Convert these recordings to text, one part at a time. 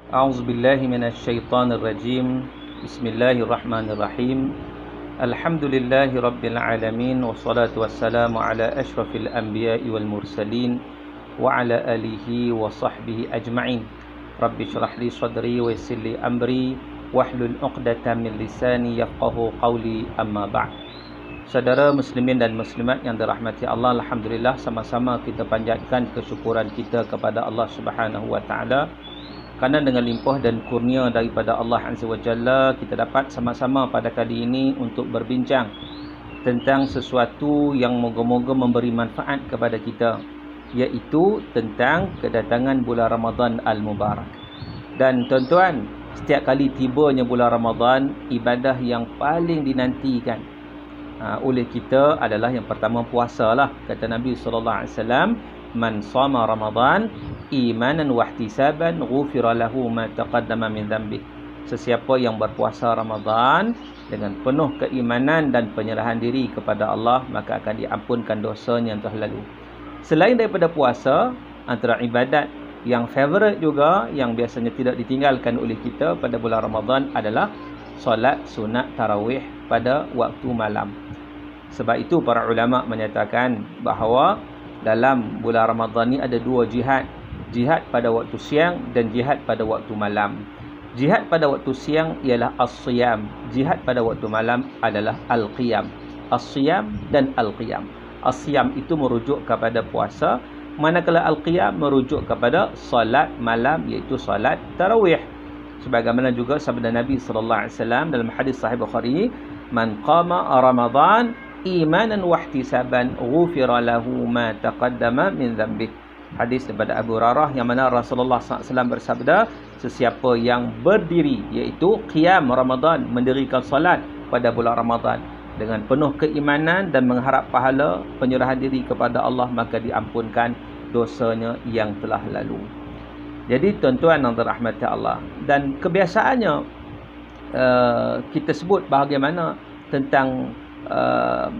أعوذ بالله من الشيطان الرجيم بسم الله الرحمن الرحيم الحمد لله رب العالمين والصلاة والسلام على أشرف الأنبياء والمرسلين وعلى آله وصحبه أجمعين رب اشرح لي صدري ويسر لي أمري واحلل عقدة من لساني يفقهوا قولي أما بعد. Saudara muslimin dan muslimat yang dirahmati Allah, alhamdulillah sama-sama kita panjatkan kesyukuran kita kepada Allah Subhanahu wa taala kerana dengan limpah dan kurnia daripada Allah Azza wa Jalla kita dapat sama-sama pada kali ini untuk berbincang tentang sesuatu yang moga-moga memberi manfaat kepada kita, iaitu tentang kedatangan bulan Ramadan Al-Mubarak. Dan tuan-tuan, setiap kali tibanya bulan Ramadan, ibadah yang paling dinantikan oleh kita adalah yang pertama puasa lah. Kata Nabi SAW, man sama Ramadan imanan wahtisaban ghufira lahu ma taqaddama min dhanbi. Sesiapa yang berpuasa Ramadan dengan penuh keimanan dan penyerahan diri kepada Allah, maka akan diampunkan dosanya yang telah lalu. Selain daripada puasa, antara ibadat yang favorite juga yang biasanya tidak ditinggalkan oleh kita pada bulan Ramadan adalah solat sunat tarawih pada waktu malam. Sebab itu para ulama menyatakan bahawa dalam bulan Ramadan ni ada dua jihad. Jihad pada waktu siang dan jihad pada waktu malam. Jihad pada waktu siang ialah as-siyam. Jihad pada waktu malam adalah al-qiyam. As-siyam dan al-qiyam. As-siyam itu merujuk kepada puasa, manakala al-qiyam merujuk kepada solat malam, iaitu solat tarawih. Sebagaimana juga sabda Nabi sallallahu alaihi wasallam dalam hadis sahih Bukhari, man qama Ramadan imanan wahtisaban ghufira lahu ma taqaddama min dhanbi. Hadis daripada Abu Hurairah yang mana Rasulullah SAW bersabda, sesiapa yang berdiri, iaitu qiyam Ramadan, mendirikan salat pada bulan Ramadan dengan penuh keimanan dan mengharap pahala penyerahan diri kepada Allah, maka diampunkan dosanya yang telah lalu. Jadi tuan-tuan yang dirahmati Allah, dan kebiasaannya kita sebut bagaimana tentang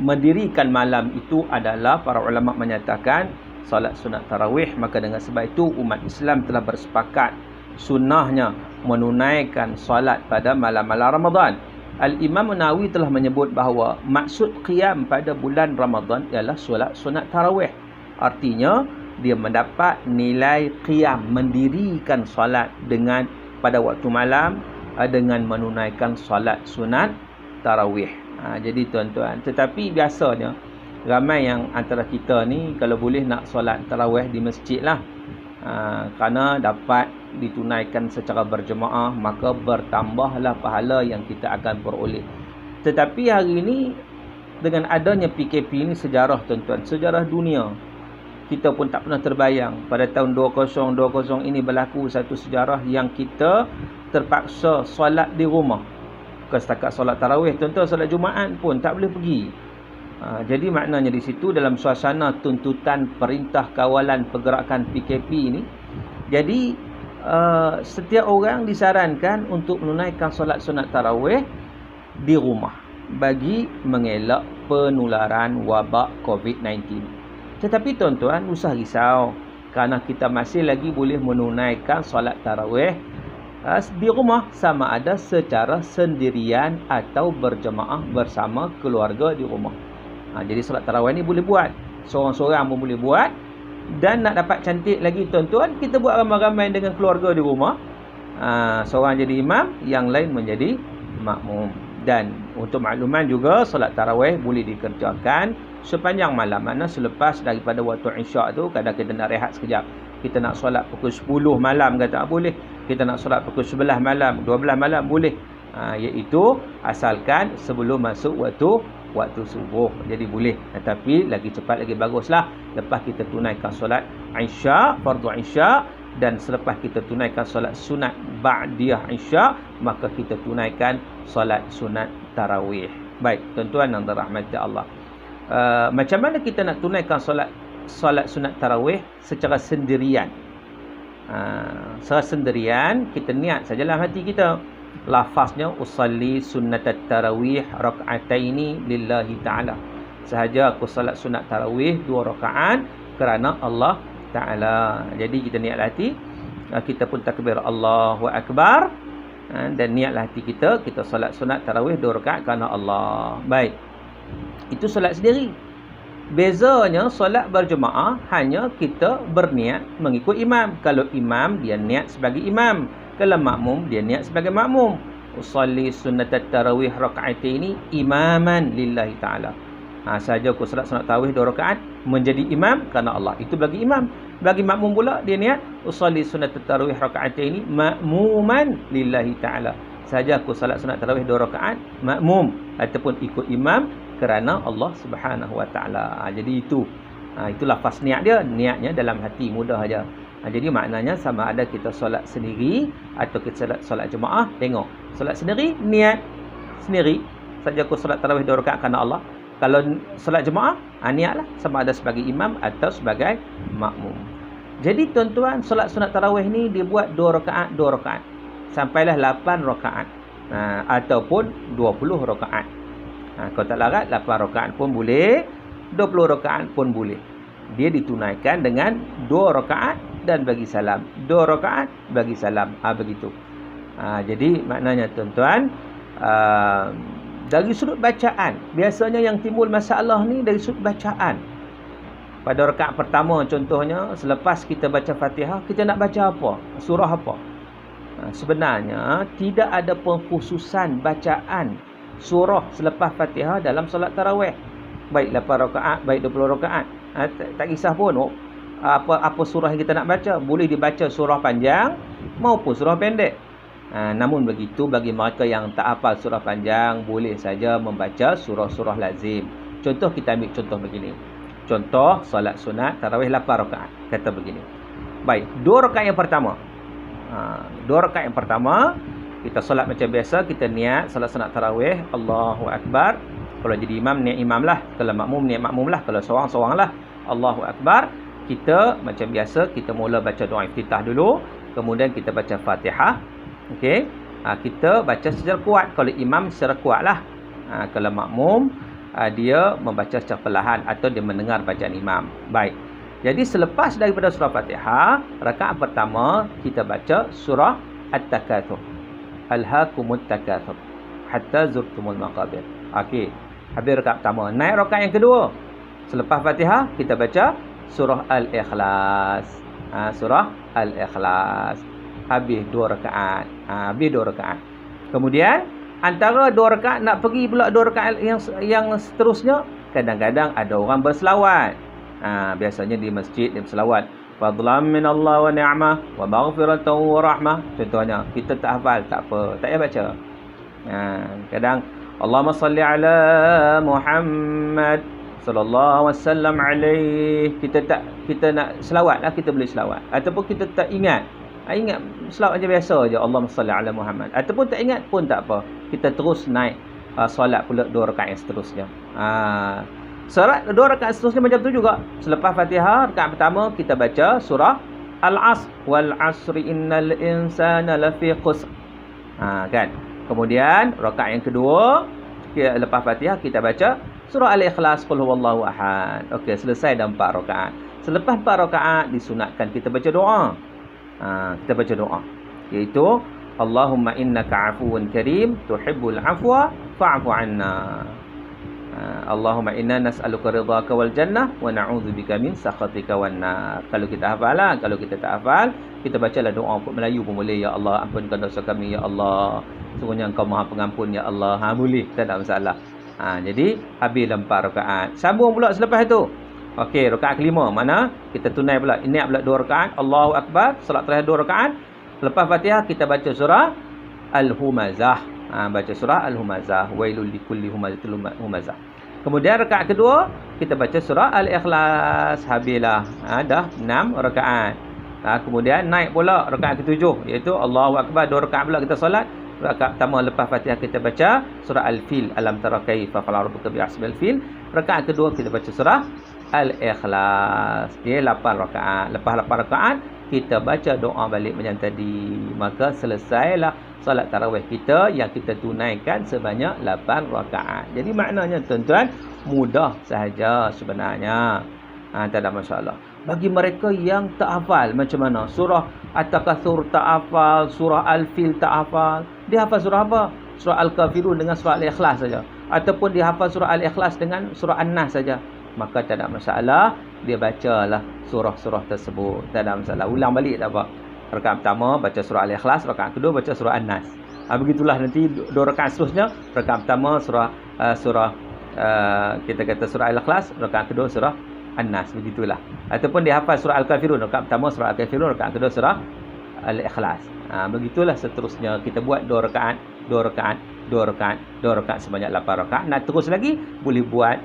mendirikan malam itu adalah para ulama menyatakan salat sunat tarawih. Maka dengan sebab itu umat Islam telah bersepakat sunnahnya menunaikan salat pada malam-malam Ramadan. Al-Imam Nawawi telah menyebut bahawa maksud qiyam pada bulan Ramadan ialah solat sunat tarawih. Artinya dia mendapat nilai qiyam, mendirikan salat dengan pada waktu malam dengan menunaikan salat sunat tarawih. Jadi tuan-tuan, tetapi biasanya ramai yang antara kita ni kalau boleh nak solat tarawih di masjid lah, kerana dapat ditunaikan secara berjemaah, maka bertambahlah pahala yang kita akan peroleh. Tetapi hari ini dengan adanya PKP ni, sejarah tuan-tuan, sejarah dunia, kita pun tak pernah terbayang pada tahun 2020 ini berlaku satu sejarah yang kita terpaksa solat di rumah. Bukan setakat solat tarawih, tuan-tuan, solat Jumaat pun tak boleh pergi. Jadi maknanya di situ dalam suasana tuntutan perintah kawalan pergerakan PKP ini, jadi setiap orang disarankan untuk menunaikan solat sunat tarawih di rumah bagi mengelak penularan wabak COVID-19. Tetapi tuan-tuan, usah risau, kerana kita masih lagi boleh menunaikan solat tarawih di rumah, sama ada secara sendirian atau berjemaah bersama keluarga di rumah. Jadi solat tarawih ni boleh buat seorang-seorang pun boleh buat. Dan nak dapat cantik lagi tuan-tuan, kita buat ramai-ramai dengan keluarga di rumah. Seorang jadi imam, yang lain menjadi makmum. Dan untuk makluman juga, solat tarawih boleh dikerjakan sepanjang malam. Mana selepas daripada waktu isyak tu, kadang kita nak rehat sekejap, kita nak solat pukul 10 malam kata boleh, kita nak solat pukul 11 malam, 12 malam boleh. Iaitu asalkan sebelum masuk waktu subuh, jadi boleh. Tetapi lagi cepat lagi baguslah lepas kita tunaikan solat isyak, fardu isyak, dan selepas kita tunaikan solat sunat ba'diyah isyak, maka kita tunaikan solat sunat tarawih. Baik tuan-tuan yang dirahmati Allah, macam mana kita nak tunaikan solat sunat tarawih secara sendirian? Secara sendirian kita niat sajalah hati kita, lafaznya usalli sunnatat tarawih rak'ataini lillahi ta'ala. Sahaja aku salat sunat tarawih 2 rakaat kerana Allah Ta'ala. Jadi kita niat hati, kita pun takbir Allahu Akbar, dan niatlah hati kita solat sunat tarawih 2 rakaat kerana Allah. Baik, itu solat sendiri. Bezanya solat berjemaah hanya kita berniat mengikut imam. Kalau imam, dia niat sebagai imam. Kalau makmum, dia niat sebagai makmum. Usalli sunnatat tarawih raka'ataini imaman lillahi ta'ala. Sahaja aku solat sunat tarawih 2 rakaat menjadi imam kerana Allah. Itu bagi imam. Bagi makmum pula, dia niat usalli sunnatat tarawih raka'ataini ma'muman lillahi ta'ala. Sahaja aku solat sunat tarawih 2 rakaat makmum ataupun ikut imam kerana Allah Subhanahu Wa Taala. Jadi itu lafaz niat dia, niatnya dalam hati, mudah aja. Jadi maknanya sama ada kita solat sendiri atau kita solat jemaah. Tengok, solat sendiri niat sendiri, saja aku solat tarawih 2 rakaat kerana Allah. Kalau solat jemaah, niatlah sama ada sebagai imam atau sebagai makmum. Jadi tuan-tuan, solat sunat tarawih ni dia buat 2 rakaat sampailah 8 rakaat, ataupun 20 rakaat. Kalau tak larat 8 rakaat pun boleh, 20 rakaat pun boleh. Dia ditunaikan dengan 2 rakaat dan bagi salam, 2 rakaat bagi salam, begitu. Jadi maknanya tuan-tuan, dari sudut bacaan, biasanya yang timbul masalah ni dari sudut bacaan. Pada rakaat pertama contohnya, selepas kita baca Fatihah, kita nak baca apa? Surah apa? Sebenarnya tidak ada pengkhususan bacaan surah selepas Fatihah dalam solat tarawih. Baik 8 rakaat, baik 20 rakaat. Tak kisah pun apa surah yang kita nak baca. Boleh dibaca surah panjang maupun surah pendek. Namun begitu, bagi mereka yang tak hafal surah panjang, boleh saja membaca surah-surah lazim. Contoh, kita ambil contoh begini. Contoh solat sunat tarawih 8 rakaat. Kata begini. Baik, 2 rakaat yang pertama. 2 rakaat yang pertama kita solat macam biasa, kita niat solat sunat tarawih Allahu Akbar. Kalau jadi imam, niat imam lah. Kalau makmum, niat makmum lah. Kalau seorang-seorang lah, Allahu Akbar. Kita macam biasa, kita mula baca doa iftitah dulu, kemudian kita baca Fatihah. Okey, kita baca secara kuat. Kalau imam secara kuat lah. Kalau makmum, dia membaca secara perlahan atau dia mendengar bacaan imam. Baik, jadi selepas daripada surah Fatihah, rakaat pertama kita baca surah At-Takatsur. Alhaakumut takatsur hatta zurtumul maqabir. Okey, habis rakaat pertama. Naik rakaat yang kedua. Selepas Fatihah kita baca surah Al-Ikhlas. Surah Al-Ikhlas. Habis 2 rakaat. Habis 2 rakaat. Kemudian antara 2 rakaat nak pergi pula 2 rakaat yang seterusnya, kadang-kadang ada orang berselawat. Biasanya di masjid dia berselawat. Fadlan min Allah wa ni'mah wa maghfiratan wa rahmah. Contohnya, kita tak hafal, tak apa, tak payah baca. Kadang Allahumma salli ala Muhammad sallallahu wasallam alaihi. Kita nak selawat lah, kita boleh selawat. Ataupun kita tak ingat selawat macam biasa je, Allahumma salli ala Muhammad. Ataupun tak ingat pun tak apa, kita terus naik solat pula 2 rakaat yang seterusnya. Solat 2 rakaat seterusnya macam tu juga. Selepas Fatihah, rakaat pertama kita baca surah Al-Asr. Wal asri innal insana lafi khusr. Kan? Kemudian rakaat yang kedua, lepas Fatihah kita baca surah Al-Ikhlas, qul huwallahu ahad. Okey, selesai dah 4 rakaat. Selepas 4 rakaat disunatkan kita baca doa. Kita baca doa, iaitu Allahumma innaka afuwun karim tuhibbul afwa fa'fu 'anna. Allahumma inna nas'aluka ridhaka wal jannah wa na'udzubika min sakhatika wan nar. Kalau kita hafal lah. Kalau kita tak hafal, kita bacalah doa Melayu pun boleh. Ya Allah, ampunkan dosa kami ya Allah, sungguhnya Engkau Maha Pengampun ya Allah. Boleh, tak ada masalah. Jadi habis 4 rakaat. Sambung pula selepas itu. Okey, rakaat kelima mana? Kita tunai pula, niat pula 2 rakaat Allahu Akbar, solat terakhir 2 rakaat. Lepas Fatihah kita baca surah Al-Humazah. Baca surah Al-Humazah, wailul likulli humazatil humazah. Kemudian rakaat kedua kita baca surah Al-Ikhlas. Habislah, dah 6 rakaat. Kemudian naik pula rakaat ketujuh, iaitu Allahu Akbar, 2 rakaat pula kita solat. Rakaat pertama lepas Fatihah kita baca surah Al-Fil, alam tara kaifa fa'ala rabbuka bi'asbil fil. Rakaat kedua kita baca surah Al-Ikhlas. Dia 8 rakaat. Lepas 8 rakaat kita baca doa balik macam tadi. Maka selesailah salat tarawih kita yang kita tunaikan sebanyak 8 rakaat. Jadi maknanya tuan-tuan, mudah sahaja sebenarnya. Tak ada masalah. Bagi mereka yang tak hafal macam mana? Surah At-Takatsur tak hafal, surah Al-Fil tak hafal. Dia hafal surah apa? Surah Al-Kafirun dengan surah Al-Ikhlas saja. Ataupun dia hafal surah Al-Ikhlas dengan surah An-Nas saja. Maka tak ada masalah, dia bacalah surah-surah tersebut. Tak ada masalah. Ulang balik tak apa. Rakaat pertama baca surah Al-Ikhlas, rakaat kedua baca surah An-Nas. Begitulah nanti dua rakaat seterusnya. Rakaat pertama surah kita kata surah Al-Ikhlas, rakaat kedua surah An-Nas, begitulah. Ataupun dia hafal surah Al-Kafirun, rakaat pertama surah Al-Kafirun, rakaat kedua surah Al-Ikhlas. Begitulah seterusnya. Kita buat 2 rakaat, 2 rakaat, 2 rakaat, 2 rakaat sebanyak 8 rakaat. Nak terus lagi boleh buat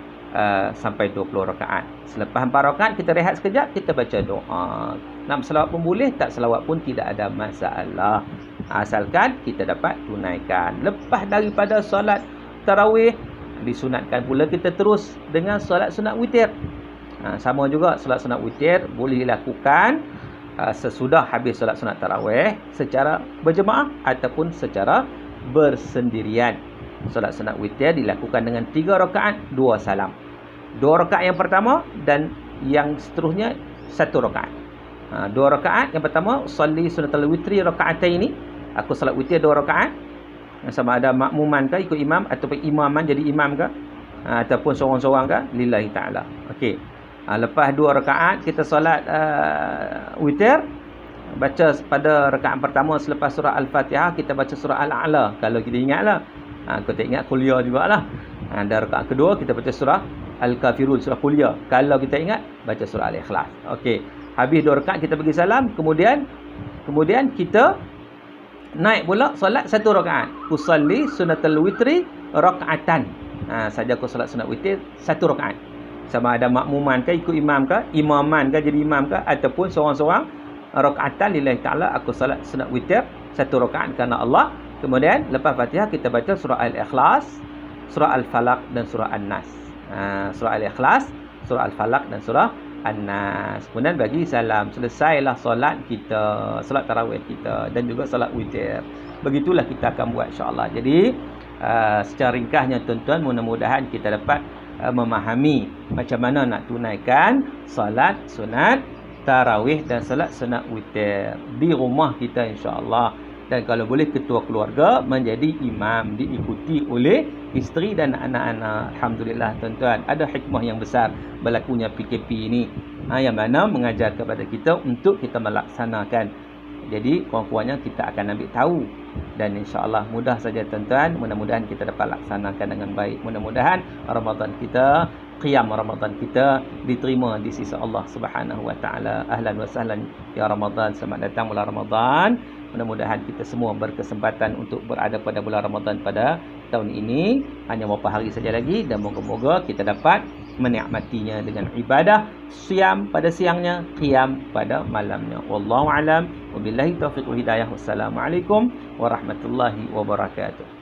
sampai 20 rakaat. Selepas 4 rakaat kita rehat sekejap, kita baca doa. Nak selawat pun boleh, tak selawat pun tidak ada masalah. Asalkan kita dapat tunaikan. Lepas daripada solat tarawih, disunatkan pula kita terus dengan solat sunat witir. Sama juga solat sunat witir boleh dilakukan sesudah habis solat sunat tarawih secara berjemaah ataupun secara bersendirian. Solat sunat witir dilakukan dengan 3 rakaat 2 salam. 2 rakaat yang pertama dan yang seterusnya 1 rakaat. 2 rakaat yang pertama salli sunatul witri raka'ataini. Aku solat witir 2 rakaat. Sama ada makmuman ke ikut imam ataupun imaman jadi imam ke ataupun seorang-seorang ke lillahi ta'ala. Okey. Lepas 2 rakaat kita solat witir, baca pada rakaat pertama selepas surah Al-Fatihah kita baca surah Al-A'la kalau kita ingatlah. Kalau tak ingat kuliah jugalah. Dan rakaat kedua kita baca surah Al-Kafirun, surah kuliah. Kalau kita ingat baca surah Al-Ikhlas. Okey. Habis 2 rakaat kita bagi salam, kemudian kita naik pula solat 1 rakaat. Usalli sunatul witri raka'atan. Saja aku solat sunat witir 1 rakaat. Sama ada makmuman ke ikut imam ke, imaman ke jadi imam ke ataupun seorang-seorang, rakaatan lillahi ta'ala, aku solat sunat witir 1 rakaat kerana Allah. Kemudian lepas Fatihah kita baca surah Al-Ikhlas, surah Al-Falaq dan surah An-Nas. Surah Al-Ikhlas, surah Al-Falaq dan surah An-Nas. Kemudian bagi salam. Selesailah solat kita, solat tarawih kita dan juga solat witir. Begitulah kita akan buat insya-Allah. Jadi secara ringkasnya tuan-tuan, mudah-mudahan kita dapat memahami macam mana nak tunaikan solat sunat tarawih dan solat sunat witir di rumah kita insya-Allah. Dan kalau boleh ketua keluarga menjadi imam, diikuti oleh isteri dan anak-anak. Alhamdulillah tuan-tuan, ada hikmah yang besar berlakunya PKP ini, yang mana mengajar kepada kita untuk kita melaksanakan. Jadi kurang-kurangnya kita akan ambil tahu. Dan insya-Allah mudah saja tuan-tuan. Mudah-mudahan kita dapat laksanakan dengan baik. Mudah-mudahan Ramadan kita, qiyam Ramadan kita diterima di sisi Allah Subhanahu wa taala. Ahlan wa sahlan ya Ramadan. Selamat datang bulan Ramadan. Mudah-mudahan kita semua berkesempatan untuk berada pada bulan Ramadan pada tahun ini. Hanya beberapa hari saja lagi dan moga-moga kita dapat menikmatinya dengan ibadah, siam pada siangnya, qiyam pada malamnya. Wallahu alam, wabillahi taufiq wal hidayah. Wassalamualaikum warahmatullahi wabarakatuh.